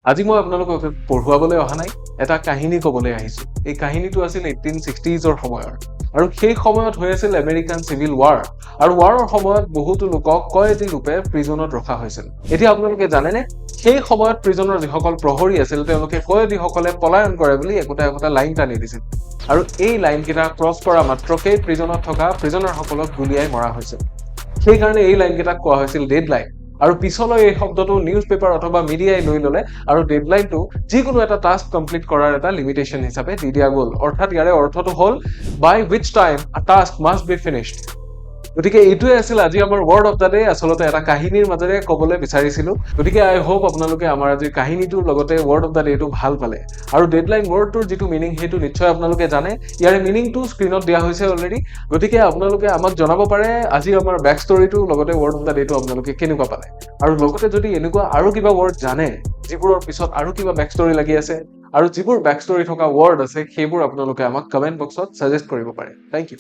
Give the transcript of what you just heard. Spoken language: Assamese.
আজি মই আপোনালোকক পঢ়ুৱাবলৈ অহা নাই, এটা কাহিনী ক'বলৈ আহিছো। এই কাহিনীটো আছিল 1860s সময়ৰ। আৰু সেই সময়ত হৈ আছিল আমেৰিকান চিভিল ৱাৰ। আৰু ৱাৰৰ সময়ত বহুতো লোকক কয়দী ৰূপে প্ৰিজনত ৰখা হৈছিল। এতিয়া আপোনালোকে জানেনে, সেই সময়ত প্ৰিজনৰ যিসকল প্ৰহৰী আছিল তেওঁলোকে কয়দীসকলে পলায়ন কৰে বুলি একোটা লাইন টানি দিছিল। আৰু এই লাইনকেইটা ক্ৰছ কৰা মাত্ৰকেই প্ৰিজনত থকা প্ৰিজনাৰসকলক গুলিয়াই মৰা হৈছিল। সেইকাৰণে এই লাইনকেইটাক কোৱা হৈছিল ডেড লাইন। আৰু পিছলৈ এই শব্দটো নিউজ পেপাৰ অথবা মিডিয়াই লৈ ল'লে আৰু ডেডলাইনটো যিকোনো এটা টাস্ক কমপ্লিট কৰাৰ এটা লিমিটেশ্যন হিচাপে দি দিয়া গ'ল। অৰ্থাৎ ইয়াৰে অৰ্থটো হ'ল বাই উইচ টাইম আ টাস্ক মাষ্ট বি ফিনিশ্ড। গতিকে এইটোৱে আছিল আজি আমাৰ ৱৰ্ড অফ দ্য ডে, আচলতে এটা কাহিনীৰ মাজেৰে ক'বলৈ বিচাৰিছিলো। গতিকে আই হোপ আপোনালোকে আমাৰ আজিৰ কাহিনীটোৰ লগতে ৱৰ্ড অফ দ্য ডেটো ভাল পালে। আৰু ডেডলাইন ৱৰ্ডটোৰ যিটো মিনিং সেইটো নিশ্চয় আপোনালোকে জানে। ইয়াৰে মিনিংটো স্ক্ৰীণত দিয়া হৈছে অলৰেডি। গতিকে আপোনালোকে আমাক জনাব পাৰে আজি আমাৰ বেক ষ্টৰিটো লগতে ৱৰ্ড অফ দ্য ডেটো আপোনালোকে কেনেকুৱা পালে। আৰু লগতে যদি এনেকুৱা আৰু কিবা ৱৰ্ড জানে যিবোৰৰ পিছত আৰু কিবা বেক ষ্টৰি লাগি আছে আৰু যিবোৰ বেক ষ্টৰি থকা ৱৰ্ড আছে সেইবোৰ আপোনালোকে আমাক কমেণ্ট বক্সত ছাজেষ্ট কৰিব পাৰে। Thank U.